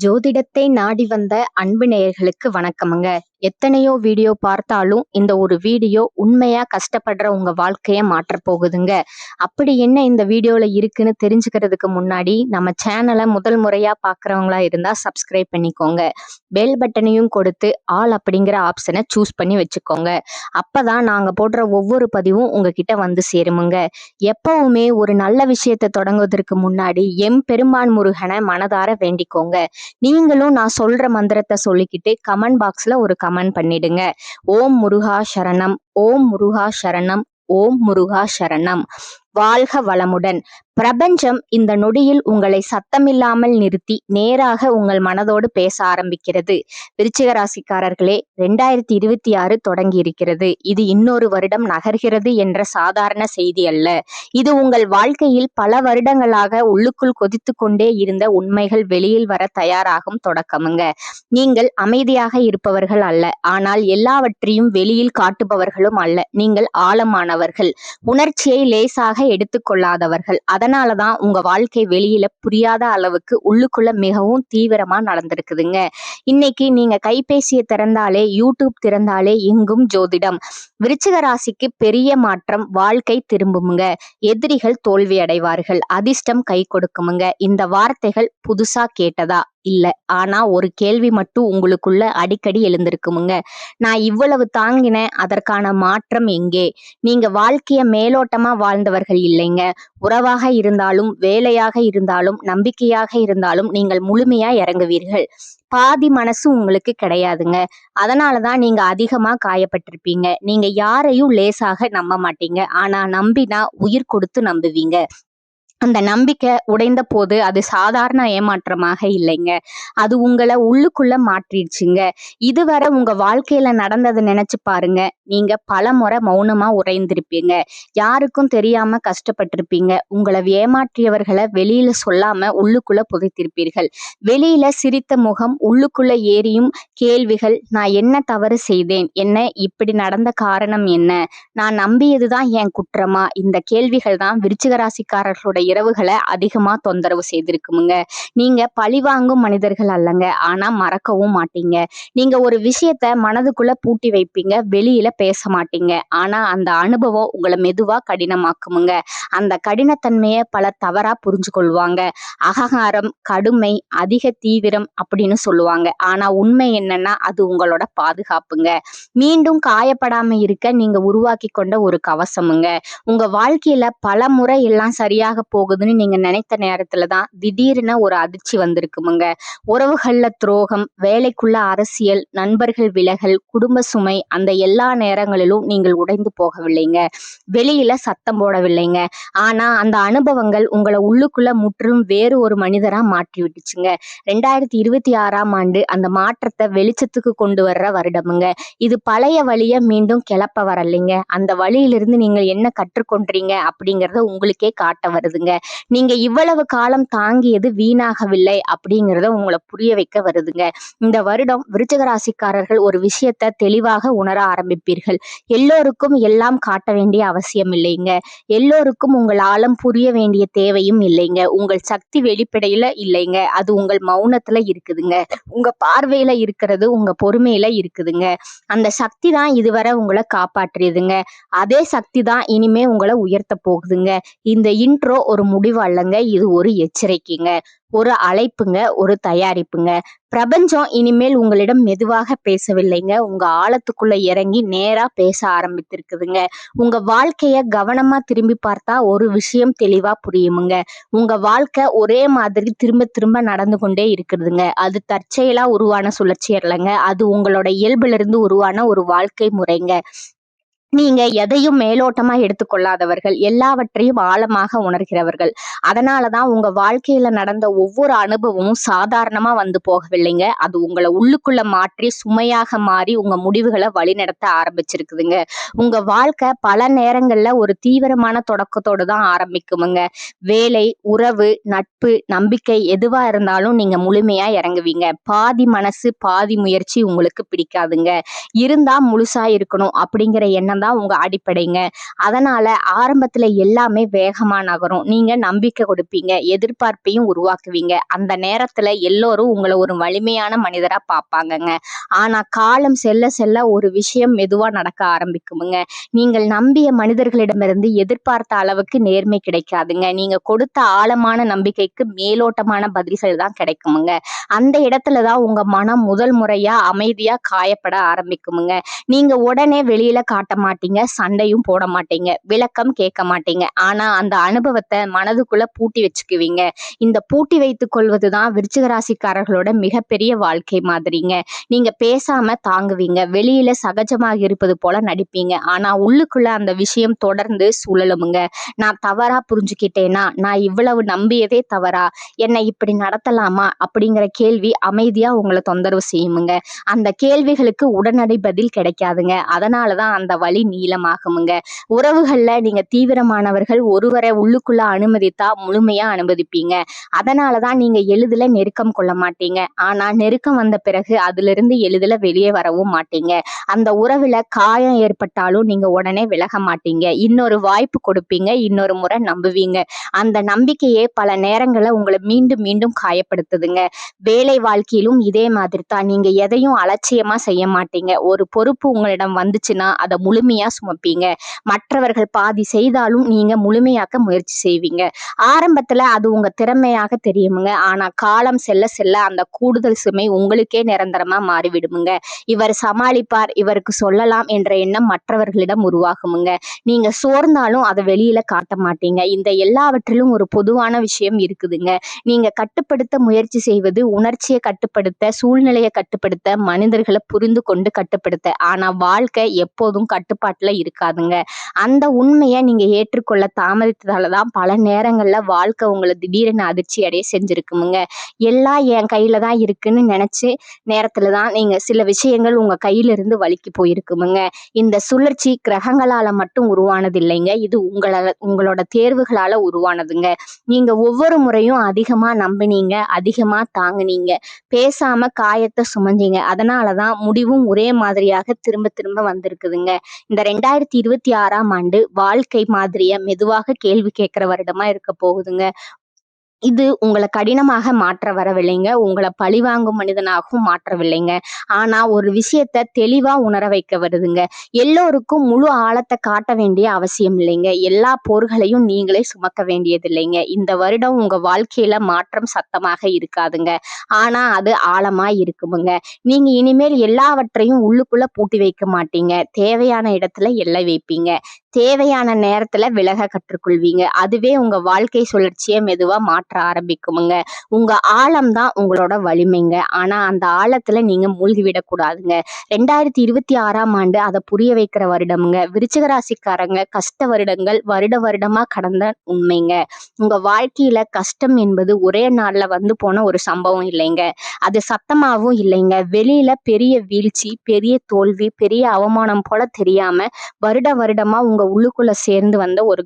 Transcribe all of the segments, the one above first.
ஜோதிடத்தை நாடி வந்த அன்பு நேயர்களுக்கு வணக்கமுங்க. எத்தனையோ வீடியோ பார்த்தாலும் இந்த ஒரு வீடியோ உண்மையா கஷ்டப்படுற உங்க வாழ்க்கைய மாற்றப் போகுதுங்க. அப்படி என்ன இந்த வீடியோல இருக்குன்னு தெரிஞ்சுக்கிறதுக்கு முன்னாடி நம்ம சேனலை முதல் முறையா பார்க்குறவங்களா இருந்தா சப்ஸ்கிரைப் பண்ணிக்கோங்க. பெல் பட்டனையும் கொடுத்து ஆல் அப்படிங்கிற ஆப்ஷனை சூஸ் பண்ணி வச்சுக்கோங்க. அப்பதான் நாங்க போடுற ஒவ்வொரு பதிவும் உங்ககிட்ட வந்து சேருமுங்க. எப்பவுமே ஒரு நல்ல விஷயத்தை தொடங்குவதற்கு முன்னாடி எம்பெருமான் முருகனை மனதார வேண்டிக்கோங்க. நீங்களும் நான் சொல்ற மந்திரத்தை சொல்லிக்கிட்டு கமெண்ட் பாக்ஸ்ல ஒரு கமெண்ட் பண்ணிடுங்க. ஓம் முருகா சரணம், ஓம் முருகா சரணம், ஓம் முருகா சரணம். வாழ்க வளமுடன். பிரபஞ்சம் இந்த நொடியில் உங்களை சத்தமில்லாமல் நிறுத்தி நேராக உங்கள் மனதோடு பேச ஆரம்பிக்கிறது. விருச்சிக ராசிக்காரர்களே, 2026 தொடங்கி இருக்கிறது. இது இன்னொரு வருடம் நகர்கிறது என்ற சாதாரண செய்தி அல்ல. இது உங்கள் வாழ்க்கையில் பல வருடங்களாக உள்ளுக்குள் கொதித்து கொண்டே இருந்த உண்மைகள் வெளியில் வர தயாராகும் தொடக்கமுங்க. நீங்கள் அமைதியாக இருப்பவர்கள் அல்ல, ஆனால் எல்லாவற்றையும் வெளியில் காட்டுபவர்களும் அல்ல. நீங்கள் ஆழமானவர்கள், உணர்ச்சியை லேசாக எடுத்துக்கொள்ளாதவர்கள். அதனாலதான் உங்க வாழ்க்கை வெளியில புரியாத அளவுக்கு உள்ளுக்குள்ள மிகவும் தீவிரமா நடந்திருக்குதுங்க. இன்னைக்கு நீங்க கைபேசியை திறந்தாலே, யூடியூப் திறந்தாலே எங்கும் ஜோதிடம். விருச்சிக ராசிக்கு பெரிய மாற்றம், வாழ்க்கை திரும்புமுங்க. எதிரிகள் தோல்வி அடைவார்கள், அதிர்ஷ்டம் கை கொடுக்குமுங்க. இந்த வார்த்தைகள் புதுசா கேட்டதா? இல்ல. ஆனா ஒரு கேள்வி மட்டும் உங்களுக்குள்ள அடிக்கடி எழுந்திருக்குமுங்க. நான் இவ்வளவு தாங்கினேன், அதற்கான மாற்றம் எங்கே? நீங்க வாழ்க்கைய மேலோட்டமா வாழ்ந்தவர்கள் இல்லைங்க. உறவாக இருந்தாலும், வேலையாக இருந்தாலும், நம்பிக்கையாக இருந்தாலும் நீங்கள் முழுமையா இறங்குவீர்கள். பாதி மனசு உங்களுக்கு கிடையாதுங்க. அதனாலதான் நீங்க அதிகமா காயப்பட்டிருப்பீங்க. நீங்க யாரையும் லேசாக நம்ப மாட்டீங்க. ஆனா நம்பினா உயிர் கொடுத்து நம்புவீங்க. அந்த நம்பிக்கை உடைந்த போது அது சாதாரண ஏமாற்றமாக இல்லைங்க, அது உங்களை உள்ளுக்குள்ள மாற்றிடுச்சுங்க. இதுவரை உங்க வாழ்க்கையில நடந்ததை நினைச்சு பாருங்க. நீங்க பல முறை மௌனமா உறைந்திருப்பீங்க, யாருக்கும் தெரியாம கஷ்டப்பட்டிருப்பீங்க. உங்களை ஏமாற்றியவர்களை வெளியில சொல்லாம உள்ளுக்குள்ள புதைத்திருப்பீர்கள். வெளியில சிரித்த முகம், உள்ளுக்குள்ள ஏறியும் கேள்விகள். நான் என்ன தவறு செய்தேன்? என்ன இப்படி நடந்த காரணம் என்ன? நான் நம்பியதுதான் என் குற்றமா? இந்த கேள்விகள் தான் விருச்சிக ராசிக்காரர்களுடைய இரவுகளை அதிகமா தொந்தரவு செய்திருக்குமுங்க. நீங்க பழிவாங்கும் மனிதர்கள் அல்லங்க, ஆனா மறக்கவும் மாட்டீங்க. நீங்க ஒரு விஷயத்த மனதுக்குள்ள பூட்டி வைப்பீங்க, வெளியில பேச மாட்டீங்க. ஆனா அந்த அனுபவம் உங்களை மெதுவா கடினமாக்குமுங்க. அந்த கடினத்தன்மையை பலர் தவறா புரிஞ்சு கொள்வாங்க. அகங்காரம், கடுமை, அதிக தீவிரம் அப்படின்னு சொல்லுவாங்க. ஆனா உண்மை என்னன்னா அது உங்களோட பாதுகாப்புங்க. மீண்டும் காயப்படாம இருக்க நீங்க உருவாக்கி கொண்ட ஒரு கவசமுங்க. உங்க வாழ்க்கையில பல முறை எல்லாம் சரியாக போகுதுன்னு நீங்க நினைத்த நேரத்துலதான் திடீர்னு ஒரு அதிர்ச்சி வந்திருக்குமுங்க. உறவுகள்ல துரோகம், வேலைக்குள்ள அரசியல், நண்பர்கள் விலகல், குடும்ப சுமை. அந்த எல்லா நேரங்களிலும் நீங்கள் உடைந்து போகவில்லைங்க, வெளியில சத்தம் போடவில்லைங்க. ஆனா அந்த அனுபவங்கள் உங்களை உள்ளுக்குள்ள முற்றிலும் வேறு ஒரு மனிதரா மாற்றி விட்டுச்சுங்க. 2026ஆம் ஆண்டு அந்த மாற்றத்தை வெளிச்சத்துக்கு கொண்டு வர்ற வருடமுங்க. இது பழைய வழிய மீண்டும் கிளப்ப வரலைங்க, அந்த வழியிலிருந்து நீங்கள் என்ன கற்றுக்கொண்டீங்க அப்படிங்கறத உங்களுக்கே காட்ட வருதுங்க. நீங்க இவ்வளவு காலம் தாங்கியது வீணாகவில்லை அப்படிங்கறத உங்களை புரிய வைக்க வருதுங்க. இந்த வருடம் விருச்சிக ராசிக்காரர்கள் ஒரு விஷயத்தை தெளிவாக உணர ஆரம்பிப்பீர்கள். எல்லோருக்கும் எல்லாம் காட்ட வேண்டிய அவசியம் இல்லைங்க. எல்லோருக்கும் உங்கள் ஆழம் புரிய வேண்டிய தேவையும் இல்லைங்க. உங்கள் சக்தி வெளிப்படையில இல்லைங்க, அது உங்கள் மௌனத்துல இருக்குதுங்க. உங்க பார்வையில இருக்கிறது, உங்க பொறுமையில இருக்குதுங்க. அந்த சக்தி தான் இதுவரை உங்களை காப்பாற்றியதுங்க. அதே சக்தி தான் இனிமே உங்களை உயர்த்த போகுதுங்க. இந்த இன்ட்ரோ ஒரு முடிவு அல்லங்க, இது ஒரு எச்சரிக்கைங்க, ஒரு அழைப்புங்க, ஒரு தயாரிப்புங்க. பிரபஞ்சம் இனிமேல் உங்களிடம் மெதுவாக பேசவில்லைங்க, உங்க ஆழத்துக்குள்ள இறங்கி நேரா பேச ஆரம்பித்திருக்குதுங்க. உங்க வாழ்க்கைய கவனமா திரும்பி பார்த்தா ஒரு விஷயம் தெளிவா புரியுமுங்க. உங்க வாழ்க்கை ஒரே மாதிரி திரும்ப திரும்ப நடந்து கொண்டே இருக்குதுங்க. அது தற்செயலா உருவான சுழற்சி இல்லைங்க, அது உங்களோட இயல்புல இருந்து உருவான ஒரு வாழ்க்கை முறைங்க. நீங்க எதையும் மேலோட்டமா எடுத்துக்கொள்ளாதவர்கள், எல்லாவற்றையும் ஆழமாக உணர்கிறவர்கள். அதனாலதான் உங்க வாழ்க்கையில நடந்த ஒவ்வொரு அனுபவமும் சாதாரணமா வந்து போகவில்லைங்க, அது உங்களை உள்ளுக்குள்ள மாற்றி சுமையாக மாறி உங்க முடிவுகளை வழிநடத்த ஆரம்பிச்சிருக்குதுங்க. உங்க வாழ்க்கை பல நேரங்கள்ல ஒரு தீவிரமான தொடக்கத்தோடு தான் ஆரம்பிக்குமுங்க. வேலை, உறவு, நட்பு, நம்பிக்கை எதுவா இருந்தாலும் நீங்க முழுமையா இறங்குவீங்க. பாதி மனசு பாதி முயற்சி உங்களுக்கு பிடிக்காதுங்க. இருந்தா முழுசா இருக்கணும் அப்படிங்கிற எண்ணம் நேரம் தான் உங்க அடிப்படைங்க. அதனால ஆரம்பத்துல எல்லாமே வேகமா நகரும். நீங்க நம்பிக்கை கொடுப்பீங்க, எதிர்பார்ப்பையும் உருவாக்குவீங்க. அந்த நேரத்துல எல்லோரும் உங்களை ஒரு வலிமையான மனிதரா பார்ப்பாங்கங்க. ஆனா காலம் செல்ல செல்ல ஒரு விஷயம் மெதுவா நடக்க ஆரம்பிக்குமுங்க. நீங்கள் நம்பிய மனிதர்களிடமிருந்து எதிர்பார்த்த அளவுக்கு நேர்மை கிடைக்காதுங்க. நீங்க கொடுத்த ஆழமான நம்பிக்கைக்கு மேலோட்டமான பதில்கள் தான் கிடைக்குமுங்க. அந்த இடத்துல தான் உங்க மனம் முதல் முறையா அமைதியா காயப்பட ஆரம்பிக்குமுங்க. நீங்க உடனே வெளியில காட்ட மாட்டீங்க, சண்டையும் போட மாட்டீங்க, விளக்கம் கேட்க மாட்டீங்க. ஆனா அந்த அனுபவத்தை மனதுக்குள்ள பூட்டி வச்சுக்குவீங்க. இந்த பூட்டி வைத்துக் கொள்வதுதான் விருச்சிக ராசிக்காரர்களோட மிகப்பெரிய வாழ்க்கை மாதிரிங்க. நீங்க பேசாம தாங்குவீங்க, வெளியில சகஜமாக இருப்பது போல நடிப்பீங்க. ஆனா உள்ளுக்குள்ள அந்த விஷயம் தொடர்ந்து சுழலுமுங்க. நான் தவறா புரிஞ்சுக்கிட்டேனா, நான் இவ்வளவு நம்பியதே தவறா, என்னை இப்படி நடத்தலாமா அப்படிங்கிற கேள்வி அமைதியா உங்களை தொந்தரவு செய்யுமுங்க. அந்த கேள்விகளுக்கு உடனடி பதில் கிடைக்காதுங்க. அதனாலதான் அந்த வழி நீளமாகுமுங்க. உறவுகள்ல நீங்க தீவிரமானவர்கள், ஒருவரை உள்ளுக்குள்ள அனுமதித்தா முழுமையா அனுமதிப்பீங்க. அதனாலதான் நீங்க எளிதில நெருக்கம் கொள்ள மாட்டீங்க. ஆனா நெருக்கம் வந்த பிறகு அதிலிருந்து எளிதில வெளியே வரவும் மாட்டீங்க. அந்த உறவுல காயம் ஏற்பட்டாலும் நீங்க உடனே விலக மாட்டீங்க. இன்னொரு வாய்ப்பு கொடுப்பீங்க, இன்னொரு முறை நம்புவீங்க. அந்த நம்பிக்கையே பல நேரங்கள்ல உங்களை மீண்டும் மீண்டும் காயப்படுத்துதுங்க. வேலை வாழ்க்கையிலும் இதே மாதிரி தான். நீங்க எதையும் அலட்சியமா செய்ய மாட்டீங்க. ஒரு பொறுப்பு உங்களிடம் வந்துச்சுன்னா அதை முழுமையா சுமப்பீங்க. மற்றவர்கள் பாதி செய்தாலும் நீங்க முழுமையாக்க முயற்சி செய்வீங்க. ஆரம்பத்துல அது உங்க திறமையாக தெரியுமுங்க. ஆனா காலம் செல்ல செல்ல அந்த கூடுதல் சுமை உங்களுக்கே நிரந்தரமா மாறிவிடுமுங்க. இவர் சமாளிப்பார், இவருக்கு சொல்லலாம் என்ற எண்ணம் மற்றவர்களிடம் உருவாகுமுங்க. நீங்க சோர்ந்தாலும் அதை வெளியில காட்ட மாட்டீங்க. இந்த எல்லாவற்றிலும் ஒரு பொதுவான விஷயம் இருக்குதுங்க. நீங்க கட்டுப்படுத்த முயற்சி செய்வது உணர்ச்சியை கட்டுப்படுத்த, சூழ்நிலையை கட்டுப்படுத்த, மனிதர்களை புரிந்து கொண்டு கட்டுப்படுத்த. ஆனா வாழ்க்கை எப்போதும் கட்டுப்பாட்டுல இருக்காதுங்க. அந்த உண்மையை நீங்க ஏற்றுக்கொள்ள தாமதித்ததாலதான் பல நேரங்கள்ல வாழ்க்கை உங்களை திடீரென அதிர்ச்சி அடைய செஞ்சிருக்குமுங்க. எல்லாம் என் கையில தான் இருக்குன்னு நினைச்சு நேரத்துலதான் நீங்க சில விஷயங்கள் உங்க கையில இருந்து வழுக்கி போயிருக்குமுங்க. இந்த சுழற்சி கிரகங்களால மட்டும் உருவானது இல்லைங்க. இது உங்களோட தேர்வுகளால உருவானதுங்க. நீங்க ஒவ்வொரு முறையும் அதிகமா நம்பினீங்க, அதிகமா தாங்குனீங்க, பேசாம காயத்தை சுமந்தீங்க. அதனாலதான் முடிவும் ஒரே மாதிரியாக திரும்ப திரும்ப வந்திருக்குதுங்க. இந்த 2026ஆம் ஆண்டு வாழ்க்கை மாதிரிய மெதுவாக கேள்வி கேட்கிற வருடமா இருக்க போகுதுங்க. இது உங்களை கடினமாக மாற்ற வரவில்லைங்க. உங்களை பழிவாங்கும் மனிதனாகவும் மாற்றவில்லைங்க. ஆனா ஒரு விஷயத்த தெளிவா உணர வைக்க வருதுங்க. எல்லோருக்கும் முழு ஆழத்தை காட்ட வேண்டிய அவசியம் இல்லைங்க. எல்லா போர்களையும் நீங்களே சுமக்க வேண்டியது இல்லைங்க. இந்த வருடம் உங்க வாழ்க்கையில மாற்றம் சத்தமாக இருக்காதுங்க. ஆனா அது ஆழமா இருக்குமுங்க. நீங்க இனிமேல் எல்லாவற்றையும் உள்ளுக்குள்ள பூட்டி வைக்க மாட்டீங்க. தேவையான இடத்துல எல்லை வைப்பீங்க. தேவையான நேரத்துல விலக கற்றுக்கொள்வீங்க. அதுவே உங்க வாழ்க்கை சுழற்சியை மெதுவா மாற்ற ஆரம்பிக்குமுங்க. உங்க ஆழம் தான் உங்களோட வலிமைங்க. ஆனா அந்த ஆழத்துல நீங்க மூழ்கிவிடக் கூடாதுங்க. 2026ஆம் ஆண்டு அதை புரிய வைக்கிற வருடமுங்க. விருச்சிக ராசிக்காரங்க கஷ்ட வருடங்கள் வருட வருடமா கடந்த உண்மைங்க. உங்க வாழ்க்கையில கஷ்டம் என்பது ஒரே நாள்ல வந்து போன ஒரு சம்பவம் இல்லைங்க. அது சத்தமாவும் இல்லைங்க. வெளியில பெரிய வீழ்ச்சி, பெரிய தோல்வி, பெரிய அவமானம் போல தெரியாம வருட வருடமா உங்க உள்ளுக்குள்ள சேர்ந்து வந்த ஒரு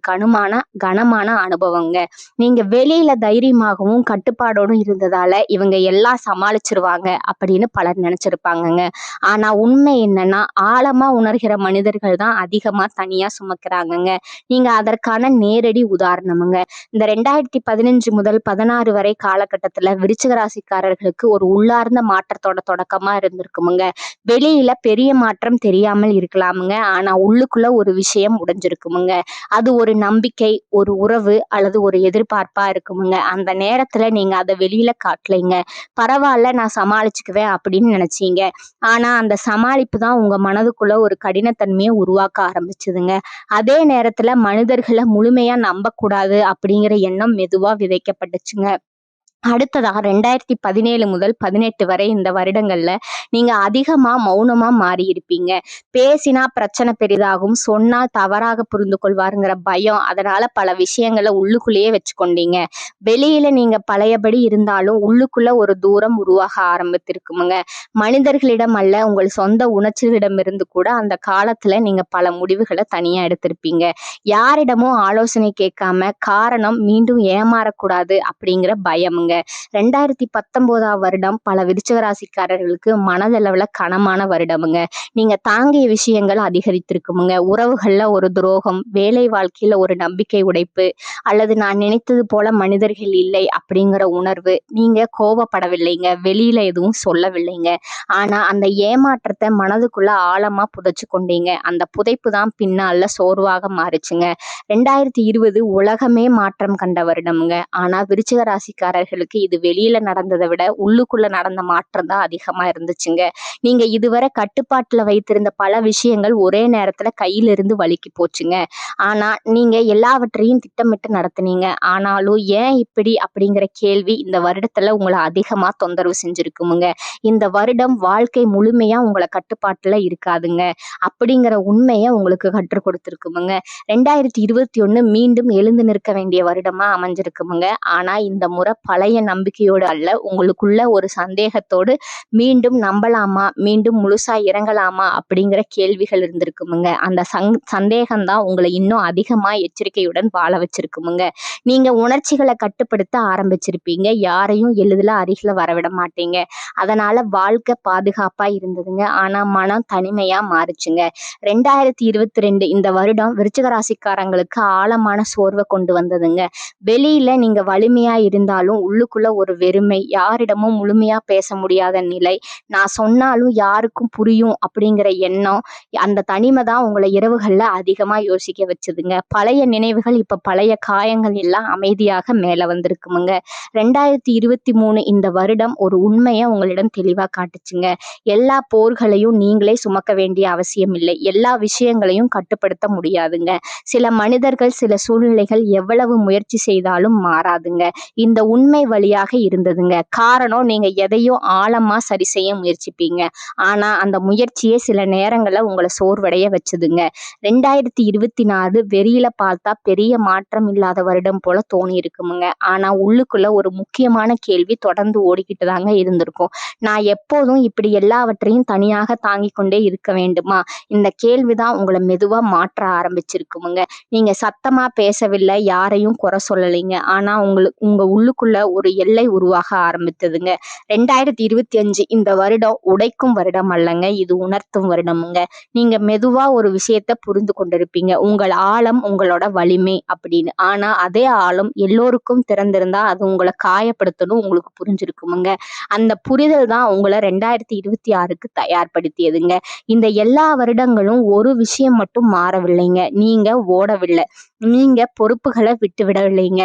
கனமான அனுபவங்க. நீங்க வெளியில தைரியமாகவும் கட்டுப்பாடோடும் இருந்ததால இவங்க எல்லாம் சமாளிச்சிருவாங்க அப்படின்னு பலர் நினைச்சிருப்பாங்கங்க. ஆனா உண்மை என்னன்னா, ஆழமா உணர்கிற மனிதர்கள் தான் அதிகமா தனியா சுமக்கிறாங்கங்க. நீங்க அதற்கான நேரடி உதாரணமுங்க. இந்த 2015 முதல் 16 வரை காலகட்டத்துல விருச்சிக ராசிக்காரர்களுக்கு ஒரு உள்ளார்ந்த மாற்றத்தோட தொடக்கமா இருந்திருக்குமுங்க. வெளியில பெரிய மாற்றம் தெரியாமல் இருக்கலாமுங்க. ஆனா உள்ளுக்குள்ள ஒரு விஷயம் உடைஞ்சிருக்குமுங்க. அது ஒரு நம்பிக்கை, ஒரு உறவு அல்லது ஒரு எதிர்பார்ப்பா இருக்குமுங்க. அந்த நேரத்துல நீங்க அதை வெளியில காட்டலைங்க. பரவாயில்ல, நான் சமாளிச்சுக்குவேன் அப்படின்னு நினைச்சீங்க. ஆனா அந்த சமாளிப்பு தான் உங்க மனதுக்குள்ள ஒரு கடினத்தன்மையை உருவாக்க ஆரம்பிச்சதுங்க. அதே நேரத்துல மனிதர்களை முழுமையா நம்பக்கூடாது அப்படிங்கிற எண்ணம் மெதுவா விதைக்கப்பட்டுச்சுங்க. அடுத்ததா 2017 முதல் 18 வரை இந்த வருடங்கள்ல நீங்க அதிகமா மௌனமா மாறி இருப்பீங்க. பேசினா பிரச்சனை பெரிதாகும், சொன்னால் தவறாக புரிந்து கொள்வாருங்கிற பயம், அதனால பல விஷயங்களை உள்ளுக்குள்ளேயே வச்சுக்கொண்டீங்க. வெளியில நீங்க பழையபடி இருந்தாலும் உள்ளுக்குள்ள ஒரு தூரம் உருவாக ஆரம்பித்திருக்குமுங்க. மனிதர்களிடம் அல்ல, உங்கள் சொந்த உணர்ச்சிகளிடமிருந்து கூட அந்த காலத்துல நீங்க பல முடிவுகளை தனியா எடுத்திருப்பீங்க. யாரிடமும் ஆலோசனை கேட்காம, காரணம் மீண்டும் ஏமாறக்கூடாது அப்படிங்கிற பயமுங்க. இருக்குமுங்க. 2019ஆம் வருடம் பல விருச்சிக ராசிக்காரர்களுக்கு மனதளவுல கனமான வருடமுங்க. நீங்க தாங்கிய விஷயங்கள் அதிகரித்திருக்குமுங்க. உறவுகள்ல ஒரு துரோகம், வேலை வாழ்க்கையில ஒரு நம்பிக்கை உடைப்பு, அல்லது நான் நினைத்தது போல மனிதர்கள் இல்லை அப்படிங்கிற உணர்வு. நீங்க கோபப்படவில்லைங்க, வெளியில எதுவும் சொல்லவில்லைங்க. ஆனா அந்த ஏமாற்றத்தை மனதுக்குள்ள ஆழமா புதைச்சு கொண்டீங்க. அந்த புதைப்பு தான் பின்னால சோர்வாக மாறுச்சுங்க. 2020 உலகமே மாற்றம் கண்ட வருடமுங்க. ஆனா விருச்சிக ராசிக்காரர்களுக்கு இது வெளியில நடந்ததை விட உள்ளுக்குள்ள நடந்த மாற்றம் தான் அதிகமா இருந்துச்சுங்க. நீங்க இதுவரை கட்டுப்பாட்டுல வைத்திருந்த பல விஷயங்கள் ஒரே நேரத்துல கையிலிருந்து வழுக்கி போச்சுங்க. ஆனா நீங்க எல்லாவற்றையும் திட்டமிட்டு நடத்துனீங்க. ஆனாலும் ஏன் இப்படி அப்படிங்கிற கேள்வி இந்த வருடத்துல உங்களை அதிகமா தொந்தரவு செஞ்சிருக்குமுங்க. இந்த வருடம் வாழ்க்கை முழுமையா உங்களை கட்டுப்பாட்டுல இருக்காதுங்க அப்படிங்கிற உண்மையை உங்களுக்கு கற்றுக் கொடுத்துருக்குமுங்க. 2021 மீண்டும் எழுந்து நிற்க வேண்டிய வருடமா அமைஞ்சிருக்குமுங்க. ஆனா இந்த முறை பழைய நம்பிக்கையோடு அல்ல, உங்களுக்குள்ள ஒரு சந்தேகத்தோடு மீண்டும் நம்பலாமா, மீண்டும் முழுசா இறங்கலாமா அப்படிங்கிற கேள்விகள் இருந்திருக்குமுங்க. அந்த சந்தேகம் தான் உங்களை இன்னும் அதிகமா எச்சரிக்கையுடன் வாழ வச்சிருக்குமுங்க. நீங்க உணர்ச்சிகளை கட்டுப்படுத்த ஆரம்பிச்சிருப்பீங்க. யாரையும் எளிதில் அருகில வரவிட மாட்டீங்க. அதனால வாழ்க்கை பாதுகாப்பா இருந்ததுங்க. ஆனா மனம் தனிமையா மாறுச்சுங்க. 2022 இந்த வருடம் விருச்சிக ராசிக்காரங்களுக்கு ஆழமான சோர்வை கொண்டு வந்ததுங்க. வெளியில நீங்க வலிமையா இருந்தாலும் உள்ளுக்குள்ள ஒரு வெறுமை, யாரிடமும் முழுமையா பேச முடியாத நிலை, நான் சொன்னாலும் யாருக்கும் புரியும் அப்படிங்கிற எண்ணம், அந்த தனிமை தான் உங்களை இரவுகள்ல அதிகமா யோசிக்க வச்சதுங்க. பழைய நினைவுகள் இப்ப பழைய காயங்கள் எல்லாம் அமைதியாக மேல வந்திருக்குமுங்க. 2023 இந்த வருடம் ஒரு உண்மையை உங்களிடம் தெளிவா காட்டுச்சுங்க. எல்லா போர்களையும் நீங்களே சுமக்க வேண்டிய அவசியம் இல்லை. எல்லா விஷயங்களையும் கட்டுப்படுத்த முடியாதுங்க. சில மனிதர்கள், சில சூழ்நிலைகள் எவ்வளவு முயற்சி செய்தாலும் மாறாதுங்க. இந்த உண்மை வழியாக இருந்ததுங்க. காரணம், நீங்க எதையும் ஆழமா சரி செய்ய முயற்சிப்பீங்க. ஆனா அந்த முயற்சியே சில நேரங்கள்ல உங்களை சோர்வடைய வச்சதுங்க. 2024 வெளியில பார்த்தா பெரிய மாற்றம் இல்லாத வருடம் போல தோணி இருக்குமுங்க. ஆனா உள்ளுக்குள்ள ஒரு முக்கியமான கேள்வி தொடர்ந்து ஓடிக்கிட்டு தாங்க இருந்திருக்கும். நான் எப்போதும் இப்படி எல்லாவற்றையும் தனியாக தாங்கிக் கொண்டே இருக்க வேண்டுமா? இந்த கேள்விதான் உங்களை மெதுவா மாற்ற ஆரம்பிச்சிருக்குமுங்க. நீங்க சத்தமா பேசவில்லை, யாரையும் குறை சொல்லலைங்க. ஆனா உங்க உள்ளுக்குள்ள ஒரு எல்லை உருவாக ஆரம்பித்ததுங்க. 2025 இந்த வருடம் உடைக்கும் வருடம் அல்லங்க, இது உணர்த்தும் வருடமுங்க. நீங்க மெதுவா ஒரு விஷயத்தை புரிந்து கொண்டிருப்பீங்க, உங்கள் ஆழம் உங்களோட வலிமை அப்படின்னு. ஆனா அதே ஆழம் எல்லோருக்கும் திறந்திருந்தா அது உங்களை காயப்படுத்தணும் உங்களுக்கு புரிஞ்சிருக்குமுங்க. அந்த புரிதல் தான் உங்களை 2026க்கு தயார்படுத்தியதுங்க. இந்த எல்லா வருடங்களும் ஒரு விஷயம் மட்டும் மாறவில்லைங்க. நீங்க ஓடவில்லை, நீங்க பொறுப்புகளை விட்டு விடவில்லைங்க.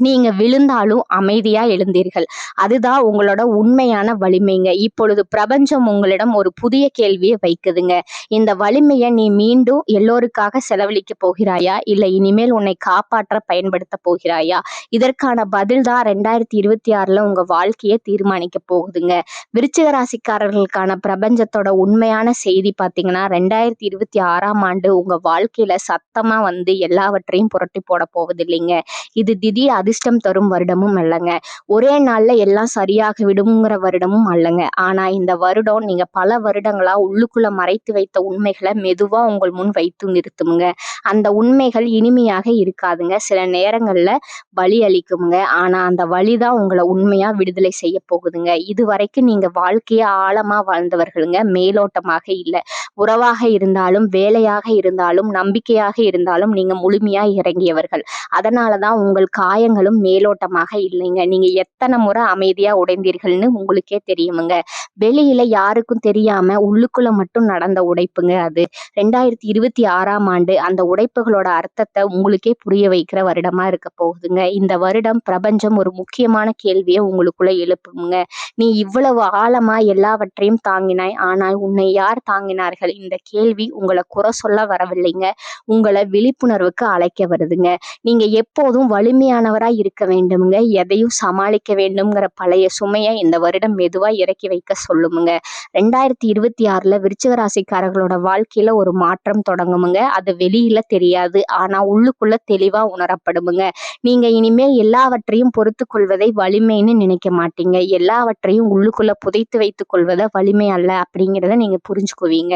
நீங்க விழுந்தாலும் அமைதியா எழுந்தீர்கள். அதுதான் உங்களோட உண்மையான வலிமைங்க. இப்பொழுது பிரபஞ்சம் உங்களிடம் ஒரு புதிய கேள்வியை வைக்குதுங்க. இந்த வலிமையை நீ மீண்டும் எல்லோருக்காக செலவழிக்க போகிறாயா, இல்லை இனிமேல் உன்னை காப்பாற்ற பயன்படுத்த போகிறாயா? இதற்கான பதில் தான் 2026ல உங்க வாழ்க்கையை தீர்மானிக்க போகுதுங்க. விருச்சிக ராசிக்காரர்களுக்கான பிரபஞ்சத்தோட உண்மையான செய்தி பார்த்தீங்கன்னா, 2026ஆம் ஆண்டு உங்க வாழ்க்கையில சத்தமா வந்து எல்லாவற்றையும் புரட்டி போட போவதில்லைங்க. இது திடீர் அதிர்ஷ்டம் தரும் வருடமும் அல்லங்க. ஒரே நாள்ல எல்லாம் சரியாக விடுங்கிற வருடமும் அல்லங்க. ஆனா இந்த வருடம் நீங்க பல வருடங்களா உள்ளுக்குள்ள மறைத்து வைத்த உண்மைகளை மெதுவா உங்கள் முன் வைத்து நிறுத்துமுங்க. அந்த உண்மைகள் இனிமையாக இருக்காதுங்க, சில நேரங்கள்ல வலி அளிக்குமுங்க. ஆனா அந்த வலிதான் உங்களை உண்மையா விடுதலை செய்ய போகுதுங்க. இதுவரைக்கும் நீங்க வாழ்க்கைய ஆழமா வாழ்ந்தவர்களுங்க, மேலோட்டமாக இல்லை. உறவாக இருந்தாலும், வேலையாக இருந்தாலும், நம்பிக்கையாக இருந்தாலும் நீங்க முழுமையா இறங்கியவர்கள். அதனாலதான் உங்கள் காயங்களும் மேலோட்டமாக இல்லைங்க. நீங்க எத்தனை முறை அமைதியா உடைந்தீர்கள்னு உங்களுக்கே தெரியுமுங்க. வெளியில யாருக்கும் தெரியாம உள்ளுக்குள்ள மட்டும் நடந்த உடைப்புங்க அது. 2026ஆம் ஆண்டு அந்த உடைப்புகளோட அர்த்தத்தை உங்களுக்கே புரிய வைக்கிற வருடமா இருக்க போகுதுங்க. இந்த வருடம் பிரபஞ்சம் ஒரு முக்கியமான கேள்வியை உங்களுக்குள்ள எழுப்புங்க. நீ இவ்வளவு ஆழமா எல்லாவற்றையும் தாங்கினாய், ஆனால் உன்னை யார் தாங்கினார்கள்? இந்த கேள்வி உங்களை குறை சொல்ல வரவில்லைங்க, உங்களை விழிப்புணர்வுக்கு அழைக்க வருதுங்க. நீங்க எப்போதும் வலிமையானவரா இருக்க வேண்டுமுங்க, எதையும் சமாளிக்க வேண்டும்ங்கிற பழைய சுமையை இந்த வருடம் மெதுவா இறக்கி வைக்க சொல்லுமுங்க. 2026ல விருச்சிக ராசிக்காரர்களோட வாழ்க்கையில ஒரு மாற்றம் தொடங்குமுங்க. அது வெளியில தெரியாது, ஆனா உள்ளுக்குள்ள தெளிவா உணரப்படுமுங்க. நீங்க இனிமேல் எல்லாவற்றையும் பொறுத்து கொள்வதை வலிமைன்னு நினைக்க மாட்டீங்க. எல்லாவற்றையும் உள்ளுக்குள்ள புதைத்து வைத்துக் கொள்வதை வலிமை அல்ல அப்படிங்கிறத நீங்க புரிஞ்சுக்குவீங்க.